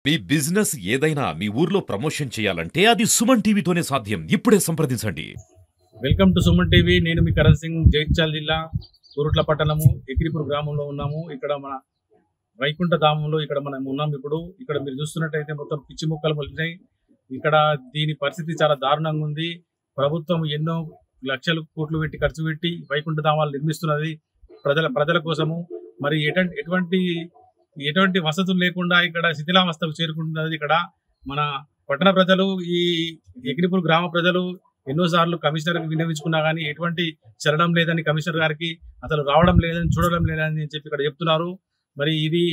మీ business ఏదైనా మీ ఊర్లో promotion చేయాలంటే అది సుమన్ టీవీతోనే సాధ్యం. ఇప్పుడే సంప్రదించండి. Welcome to Suman TV. నేను మీ కరణ్ సింగ్, జగిత్యాల జిల్లా కొరుట్ల పట్టణము ఎకిరిపూర్ గ్రామంలో ఉన్నాము. ఇక్కడ మన వైకుంఠ ధామంలో ఇక్కడ మనం ఉన్నాం. ఇప్పుడు ఇక్కడ మీరు చూస్తున్నట్టయితే మొత్తం పిచ్చి మొక్కలు మొలిచినాయి. ఇక్కడ దీని పరిస్థితి చాలా దారుణంగా ఉంది. ప్రభుత్వం ఎన్నో లక్షలు కోట్లు పెట్టి ఖర్చు పెట్టి వైకుంఠ ధామాలు నిర్మిస్తున్నది ప్రజల కోసము. మరి ఎటువంటి వసతులు లేకుండా ఇక్కడ శిథిలావస్థకు చేరుకుంటున్నది. ఇక్కడ మన పట్టణ ప్రజలు, ఈ ఎకిరిపూర్ గ్రామ ప్రజలు ఎన్నోసార్లు కమిషనర్కి విన్నవించుకున్నా కానీ ఎటువంటి చలనం లేదని, కమిషనర్ గారికి అసలు రావడం లేదని, చూడడం లేదని చెప్పి ఇక్కడ చెప్తున్నారు. మరి ఇది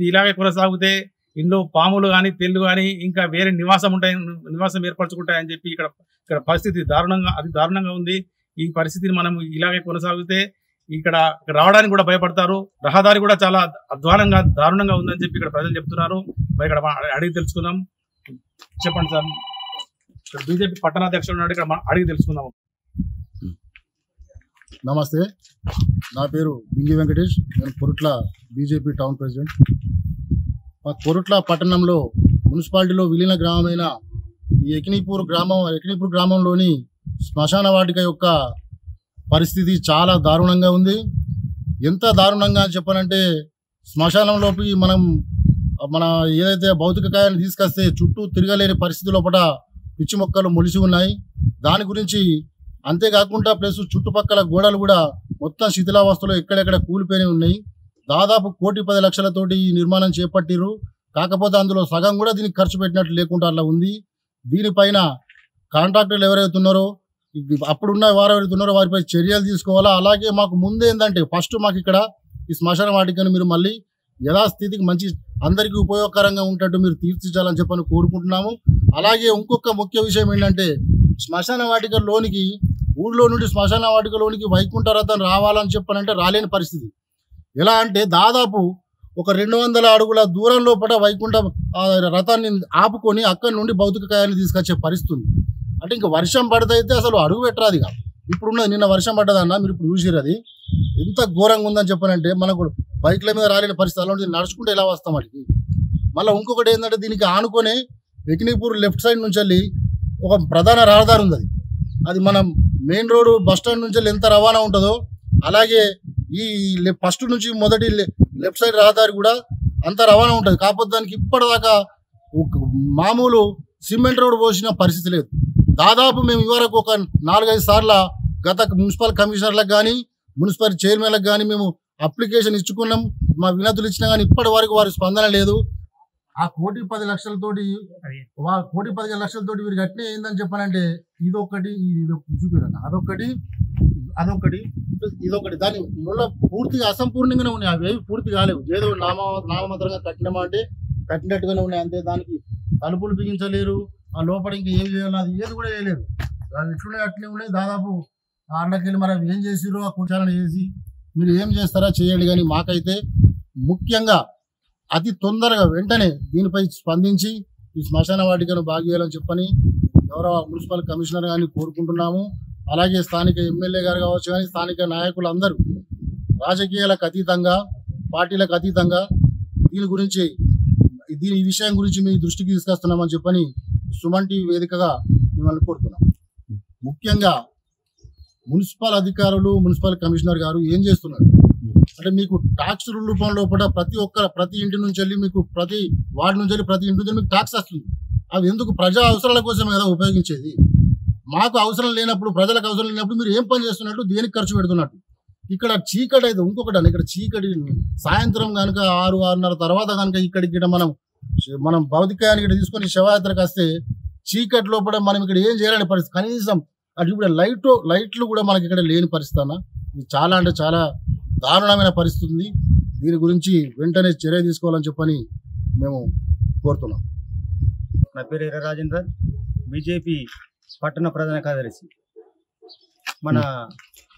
ఇలాగే కొనసాగితే ఇందులో పాములు కానీ, తెల్లు కానీ ఇంకా వేరే నివాసం ఏర్పరచుకుంటాయని చెప్పి ఇక్కడ పరిస్థితి దారుణంగా ఉంది. ఈ పరిస్థితిని మనం ఇలాగే కొనసాగితే ఇక్కడ రావడానికి కూడా భయపడతారు. రహదారి కూడా చాలా దారుణంగా ఉందని చెప్పి ఇక్కడ ప్రజలు చెప్తున్నారు. మరి ఇక్కడ అడిగి తెలుసుకుందాం. చెప్పండి సార్. ఇక్కడ బీజేపీ పట్టణాధ్యక్షుడు ఉన్నాడు, ఇక్కడ అడిగి తెలుసుకుందాం. నమస్తే, నా పేరు బింగి వెంకటేష్. నేను కొరుట్ల బీజేపీ టౌన్ ప్రెసిడెంట్. మా కొరుట్ల పట్టణంలో మున్సిపాలిటీలో విలీన గ్రామమైన ఈ ఎకినీపూర్ గ్రామంలోని శ్మశాన వాటిక యొక్క పరిస్థితి చాలా దారుణంగా ఉంది. ఎంత దారుణంగా అని చెప్పాలంటే, శ్మశానంలోకి మన ఏదైతే భౌతిక కాయాన్ని తీసుకొస్తే చుట్టూ తిరగలేని పరిస్థితి లోపల పిచ్చి మొక్కలు మొలిసి ఉన్నాయి. దాని గురించి అంతేకాకుండా ప్లస్ చుట్టుపక్కల గోడలు కూడా మొత్తం శిథిలావస్థలో ఎక్కడెక్కడ కూలిపోయి ఉన్నాయి. దాదాపు 1,10,00,000తోటి ఈ నిర్మాణం చేపట్టిరు. కాకపోతే అందులో సగం కూడా దీనికి ఖర్చు పెట్టినట్లు లేకుండా అలా ఉంది. దీనిపైన కాంట్రాక్టర్లు ఎవరైతే ఉన్నారో, అప్పుడున్న వారు ఎవరైతే ఉన్నారో వారిపై చర్యలు తీసుకోవాలా. అలాగే మాకు ముందేందంటే ఫస్ట్ మాకు ఇక్కడ ఈ శ్మశాన వాటికను మీరు మళ్ళీ యథాస్థితికి మంచి అందరికీ ఉపయోగకరంగా ఉండేట్టు మీరు తీర్చిచ్చాలని చెప్పని కోరుకుంటున్నాము. అలాగే ఇంకొక ముఖ్య విషయం ఏంటంటే, శ్మశాన వాటికలోనికి ఊళ్ళో నుండి శ్మశాన వాటికలోనికి వైకుంఠ రథం రావాలని చెప్పనంటే రాలేని పరిస్థితి. ఎలా అంటే దాదాపు ఒక 200 అడుగుల దూరం లోపల వైకుంఠ రథాన్ని ఆపుకొని అక్కడి నుండి భౌతిక కాయాన్ని తీసుకొచ్చే పరిస్థితి. అంటే ఇంకా వర్షం పడితే అసలు అడుగు పెట్టరాదు. ఇక ఇప్పుడున్నది, నిన్న వర్షం పడ్డదన్న మీరు ఇప్పుడు చూసిరు, అది ఎంత ఘోరంగా ఉందని చెప్పనంటే మనకు బైక్ల మీద రాలేని పరిస్థితి. అలాంటి నడుచుకుంటే ఎలా వస్తాం వాటికి. మళ్ళీ ఇంకొకటి ఏంటంటే, దీనికి ఆనుకొని ఎకినీపూర్ లెఫ్ట్ సైడ్ నుంచి వెళ్ళి ఒక ప్రధాన రహదారి ఉంది. అది మనం మెయిన్ రోడ్ బస్ స్టాండ్ నుంచి వెళ్ళి ఎంత రవాణా ఉంటుందో అలాగే ఈ ఫస్ట్ నుంచి మొదటి లెఫ్ట్ సైడ్ రహదారి కూడా అంత రవాణా ఉంటుంది. కాకపోతే దానికి ఇప్పటిదాకా మామూలు సిమెంట్ రోడ్ పోసిన పరిస్థితి లేదు. దాదాపు మేము ఇవరకు ఒక 4-5 సార్లు గత మున్సిపల్ కమిషనర్లకు కానీ మున్సిపల్ చైర్మన్లకు కానీ మేము అప్లికేషన్ ఇచ్చుకున్నాం. మా వినతులు ఇచ్చినా కానీ ఇప్పటి వరకు వారి స్పందన లేదు. ఆ 1,10,00,000తోటి వీరికి అట్నే ఏందని చెప్పానంటే, ఇదొకటి చూపిరన్న, అదొకటి దాని ముళ్ళ పూర్తిగా అసంపూర్ణంగానే ఉన్నాయి. అవి పూర్తి కాలేవు. ఏదో నామమాత్రంగా కట్టినట్టుగానే ఉన్నాయి అంతే. దానికి తలుపులు బిగించలేరు. ఆ లోపల ఇంకా ఏం చేయాలి, అది ఏది కూడా చేయలేరు. అది ఇట్లునే అట్లే ఉన్నాయి. దాదాపు ఆ అండకెళ్ళి మరి అవి ఏం చేసిరో ఆ కూర్చాలను చేసి మీరు ఏం చేస్తారా చేయండి. కానీ మాకైతే ముఖ్యంగా అతి తొందరగా వెంటనే దీనిపై స్పందించి ఈ శ్మశాన వాటికను బాగు చేయాలని చెప్పని గౌరవ మున్సిపల్ కమిషనర్ గారిని కోరుకుంటున్నాము. అలాగే స్థానిక ఎమ్మెల్యే గారు కావచ్చు, కానీ స్థానిక నాయకులు అందరూ రాజకీయాలకు అతీతంగా, పార్టీలకు అతీతంగా ఈ విషయం గురించి మీ దృష్టికి తీసుకొస్తున్నామని చెప్పని సుమన్ టీవీ వేదికగా మిమ్మల్ని కోరుతున్నాం. ముఖ్యంగా మున్సిపల్ అధికారులు, మున్సిపల్ కమిషనర్ గారు ఏం చేస్తున్నారు అంటే, మీకు ట్యాక్స్ రూపం లోపల ప్రతి ఇంటి నుంచి వెళ్ళి మీకు ప్రతి వార్డు నుంచి వెళ్ళి ప్రతి ఇంటి నుంచి మీకు ట్యాక్స్ వస్తుంది. అవి ఎందుకు? ప్రజా అవసరాల కోసమే కదా ఉపయోగించేది. మాకు అవసరం లేనప్పుడు, ప్రజలకు అవసరం లేనప్పుడు మీరు ఏం పని చేస్తున్నట్టు, దేనికి ఖర్చు పెడుతున్నట్టు. ఇక్కడ చీకటి అయితే ఇంకొకటి అన్న, ఇక్కడ చీకటి సాయంత్రం కనుక 6-6:30 తర్వాత కనుక ఇక్కడికి మనం భౌతికాయానికి తీసుకొని శవయాత్రకు వస్తే చీకటి లోపల మనం ఇక్కడ ఏం చేయాలని పరిస్థితి. కనీసం అటు ఇప్పుడు లైట్లు కూడా మనకి ఇక్కడ లేని పరిస్థితి అన్న. ఇది చాలా అంటే చాలా దారుణమైన పరిస్థితి ఉంది. దీని గురించి వెంటనే చర్య తీసుకోవాలని చెప్పని మేము కోరుతున్నాం. నా పేరు ఎర్ర రాజేందర్, బీజేపీ పట్టణ ప్రధాన కార్యదర్శి. మన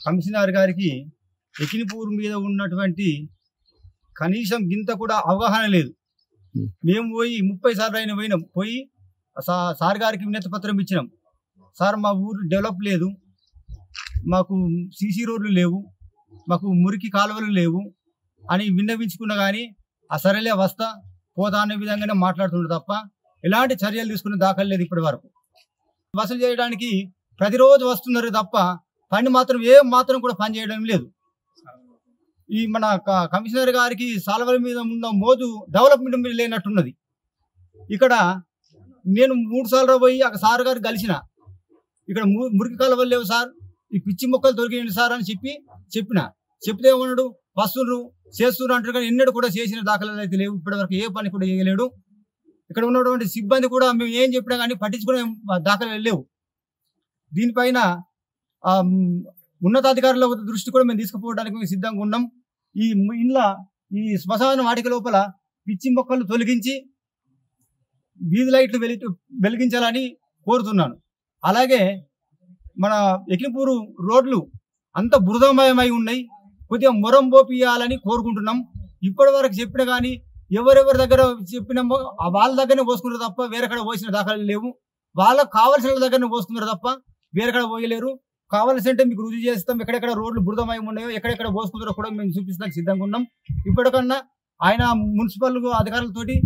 కమిషనర్ గారికి ఎకినీపూర్ మీద ఉన్నటువంటి కనీసం గింత కూడా అవగాహన లేదు. మేము పోయి 30 సార్లు పోయి సార్ గారికి వినతి పత్రం ఇచ్చినాం. సార్, మా ఊరు డెవలప్ లేదు, మాకు సీసీ రోడ్లు లేవు, మాకు మురికి కాలువలు లేవు అని విన్నవించుకున్నా కానీ ఆ సరేలే వస్తా పోతా అనే విధంగానే మాట్లాడుతుండ్రు తప్ప ఎలాంటి చర్యలు తీసుకునే దాఖలు లేదు ఇప్పటి వరకు. వసూలు చేయడానికి ప్రతిరోజు వస్తున్నారు తప్ప పని మాత్రం మాత్రం కూడా పని చేయడం లేదు. ఈ మన కమిషనర్ గారికి సాల్వల మీద ఉన్న మోజు డెవలప్మెంట్ మీద లేనట్టున్నది. ఇక్కడ నేను 3 సార్లు పోయి అక్కడ సార్ గారు కలిసిన, ఇక్కడ మురికి కాలువలు లేవు సార్, ఈ పిచ్చి మొక్కలు దొరికింది సార్ అని చెప్తే ఏమన్నాడు, వస్తున్నారు చేస్తున్నారు అంటారు, కానీ ఎన్నడూ కూడా చేసిన దాఖలాలు అయితే లేవు. ఇప్పటివరకు ఏ పని కూడా చేయలేడు. ఇక్కడ ఉన్నటువంటి సిబ్బంది కూడా మేము ఏం చెప్పినా కానీ పట్టించుకునే దాఖలాలు లేవు. దీనిపైన ఉన్నతాధికారుల దృష్టి కూడా మేము తీసుకుపోవడానికి మేము సిద్ధంగా ఉన్నాం. ఈ శ్మశాన వాటిక లోపల పిచ్చి మొక్కలు తొలగించి వీధి లైట్లు వెలిగించాలని కోరుతున్నాను. అలాగే మన ఎకినిపూరు రోడ్లు అంత బురదమయమై ఉన్నాయి, కొద్దిగా మొరం పోపియాలని కోరుకుంటున్నాం. ఇప్పటి వరకు చెప్పినా కానీ ఎవరెవరి దగ్గర చెప్పినామో వాళ్ళ దగ్గరనే పోసుకున్నారు తప్ప వేరేక్కడ పోసిన దాఖలు లేవు. వాళ్ళకు కావాల్సిన దగ్గరనే పోసుకున్నారు తప్ప వేరేక్కడ పోయలేరు. కావాల్సి అంటే మీకు రుజువు చేస్తాం, ఎక్కడెక్కడ రోడ్లు బురదమయం ఉన్నాయో ఎక్కడెక్కడ పోసుకుంటారో కూడా మేము చూపిస్తానికి సిద్ధంగా ఉన్నాం. ఇప్పటికన్నా ఆయన మున్సిపల్ అధికారులతోటి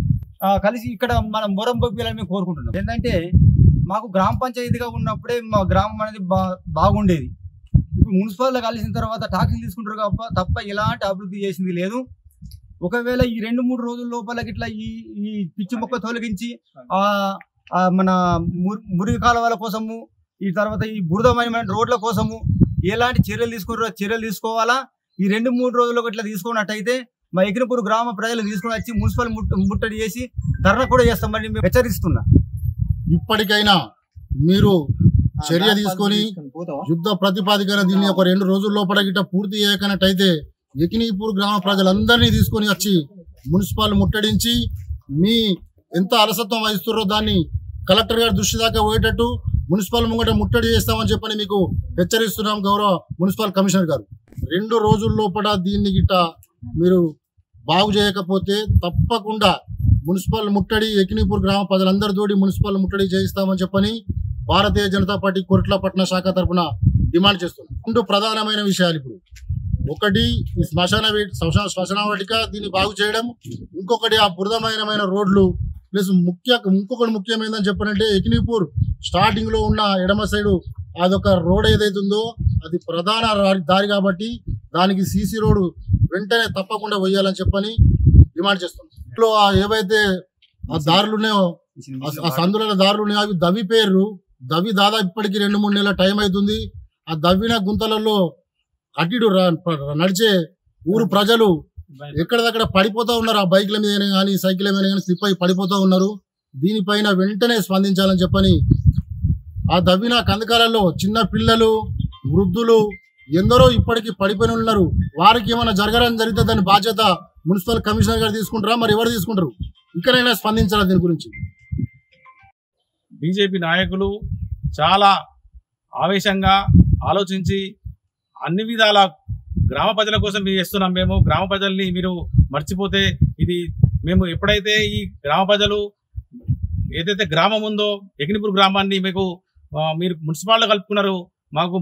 కలిసి ఇక్కడ మనం మొరం పోపియాలని మేము కోరుకుంటున్నాం. ఏంటంటే మాకు గ్రామ పంచాయతీగా ఉన్నప్పుడే మా గ్రామం అనేది బాగుండేది. ఇప్పుడు మున్సిపాల్లో కలిసిన తర్వాత టాక్సీలు తీసుకుంటారు తప్ప ఎలాంటి అభివృద్ధి చేసింది లేదు. ఒకవేళ ఈ 2-3 రోజుల లోపల ఇట్లా ఈ పిచ్చి మొక్క తొలగించి మన మురికి కాలువల కోసము, ఈ తర్వాత ఈ బురదమైన రోడ్ల కోసము ఎలాంటి చర్యలు తీసుకోవాలా. ఈ 2-3 రోజుల్లో ఇట్లా తీసుకున్నట్టయితే మా ఎకినిపూరు గ్రామ ప్రజలు తీసుకుని వచ్చి మున్సిపల్ ముట్టడి చేసి ధర్నా కూడా చేస్తామని మేము హెచ్చరిస్తున్నా. ఇప్పటికైనా మీరు చర్య తీసుకొని యుద్ధ ప్రతిపాదికన దీన్ని ఒక 2 రోజుల లోపల గిట్ట పూర్తి చేయకనట్టయితే ఎకినీపూర్ గ్రామ ప్రజలందరినీ తీసుకొని వచ్చి మున్సిపల్ ముట్టడించి మీ ఎంత అలసత్వం వహిస్తున్నారో దాన్ని కలెక్టర్ గారి దృష్టి దాకా పోయేటట్టు మున్సిపల్ ముంగట ముట్టడి చేస్తామని చెప్పని మీకు హెచ్చరిస్తున్నాం గౌరవ మున్సిపల్ కమిషనర్ గారు. 2 రోజుల లోపల దీన్ని గిట్ట మీరు బాగు చేయకపోతే తప్పకుండా మున్సిపల్ ముట్టడి ఎకినీపూర్ గ్రామ ప్రజలందరితోటి మున్సిపల్ ముట్టడి చేయిస్తామని చెప్పని భారతీయ జనతా పార్టీ కొరట్ల పట్టణ శాఖ తరఫున డిమాండ్ చేస్తున్నాం. 2 ప్రధానమైన విషయాలు ఇప్పుడు. ఒకటి ఈ శ్మశాన వాటిక దీన్ని బాగు చేయడం, ఇంకొకటి ఆ బురదమైన రోడ్లు, ప్లస్ ఇంకొకటి ముఖ్యమైనదని చెప్పనంటే ఎకినీపూర్ స్టార్టింగ్ లో ఉన్న ఎడమ సైడు అదొక రోడ్ ఏదైతుందో అది ప్రధాన దారి కాబట్టి దానికి సీసీ రోడ్డు వెంటనే తప్పకుండా వేయాలని చెప్పని డిమాండ్ చేస్తున్నాం. ఇంట్లో ఏవైతే ఆ దారులు ఉన్నాయో, ఆ సందుల దారులు ఉన్నాయో అవి దవి దాదాపు ఇప్పటికి 2-3 నెలల టైం అవుతుంది. ఆ దవ్విన గుంతలలో అటు నడిచే ఊరు ప్రజలు ఎక్కడదక్కడ పడిపోతూ ఉన్నారు. ఆ బైక్ల మీద కానీ సైకిల్ మీద కానీ స్లిప్ అయి పడిపోతూ ఉన్నారు. దీనిపైన వెంటనే స్పందించాలని చెప్పని ఆ దవ్విన కందకాలలో చిన్న పిల్లలు, వృద్ధులు ఎందరో ఇప్పటికీ పడిపోయి ఉన్నారు. వారికి ఏమైనా జరగడం జరిగితే దాని బాధ్యత మున్సిపల్ కమిషనర్ గారు తీసుకుంటారా, మరి ఎవరు తీసుకుంటారు? ఇక్కడైనా స్పందించాలి దీని గురించి. బీజేపీ నాయకులు చాలా ఆవేశంగా ఆలోచించి అన్ని విధాల గ్రామ ప్రజల కోసం మేము చేస్తున్నాం. మేము గ్రామ ప్రజల్ని మీరు మర్చిపోతే ఇది మేము ఎప్పుడైతే ఈ గ్రామ ప్రజలు ఏదైతే గ్రామం ఉందో ఎకినీపూర్ గ్రామాన్ని మీరు మున్సిపాలిటీ కలుపుకున్నారు,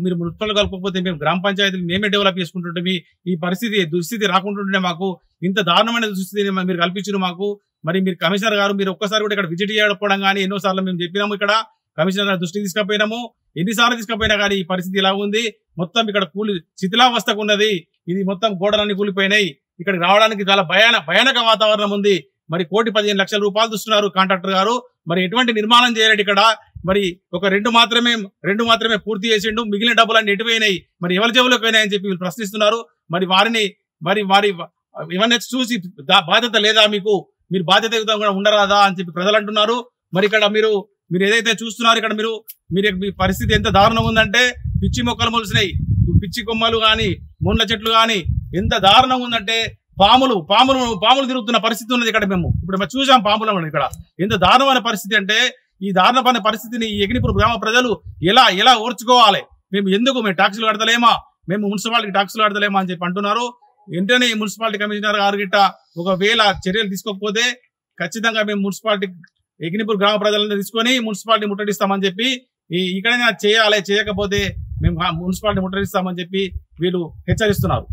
మీరు మున్సిపాలిటీ కలుపుకోకపోతే మేము గ్రామ పంచాయతీలు మేమే డెవలప్ చేసుకుంటుంటే ఈ దుస్థితి రాకుంటుంటే మాకు ఇంత దారుణమైన దుస్థితిని మీరు కల్పించారు మాకు. మరి మీరు కమిషనర్ గారు మీరు ఒక్కసారి కూడా ఇక్కడ విజిట్ చేయకపోవడం కానీ ఎన్నోసార్లు మేము చెప్పినాము. ఇక్కడ కమిషనర్ గారి దృష్టికి తీసుకుపోయినాము, ఎన్నిసార్లు తీసుకుపోయినా కానీ ఈ పరిస్థితి ఇలా ఉంది. మొత్తం ఇక్కడ శిథిలావస్థకు ఉన్నది. ఇది మొత్తం గోడలన్నీ కూలిపోయినాయి. ఇక్కడికి రావడానికి చాలా భయానక వాతావరణం ఉంది. మరి 1,15,00,000 రూపాయలు చూస్తున్నారు కాంట్రాక్టర్ గారు. మరి ఎటువంటి నిర్మాణం చేయలేడు ఇక్కడ. మరి ఒక 2 మాత్రమే పూర్తి చేసిండు, మిగిలిన డబ్బులన్నీ ఎటుపోయినాయి, మరి ఎవరి జేబులోకి పోయినాయని చెప్పి వీళ్ళు ప్రశ్నిస్తున్నారు. మరి వారి ఇవన్నీ చూసి బాధ్యత లేదా మీకు, మీరు బాధ్యతయుతంగా కూడా ఉండరాదా అని చెప్పి ప్రజలు అంటున్నారు. మరి ఇక్కడ మీరు ఏదైతే చూస్తున్నారు ఇక్కడ మీ పరిస్థితి ఎంత దారుణంగా ఉందంటే పిచ్చి మొక్కలు మొలిసినాయి, పిచ్చి కొమ్మలు కానీ ముళ్ళ చెట్లు కానీ ఎంత దారుణంగా ఉందంటే పాములు తిరుగుతున్న పరిస్థితి ఉన్నది ఇక్కడ. మేము ఇప్పుడు చూసాం పాములు ఇక్కడ ఎంత దారుణమైన పరిస్థితి అంటే ఈ దారుణమైన పరిస్థితిని ఈ ఎకినీపూర్ గ్రామ ప్రజలు ఎలా ఓర్చుకోవాలి? మేము ట్యాక్సులు కడతలేమా, మేము మున్సిపాలిటీ ట్యాక్సులు కడతలేమా అని చెప్పి అంటున్నారు. వెంటనే మున్సిపాలిటీ కమిషనర్ గారు గిట్ట ఒకవేళ చర్యలు తీసుకోకపోతే ఖచ్చితంగా మేము మున్సిపాలిటీ ఎకినీపూర్ గ్రామ ప్రజలను తీసుకొని మున్సిపాలిటీ ముట్టడిస్తామని చెప్పి ఇక్కడైనా చేయకపోతే మేము మున్సిపాలిటీ ముట్టడిస్తామని చెప్పి వీళ్ళు హెచ్చరిస్తున్నారు.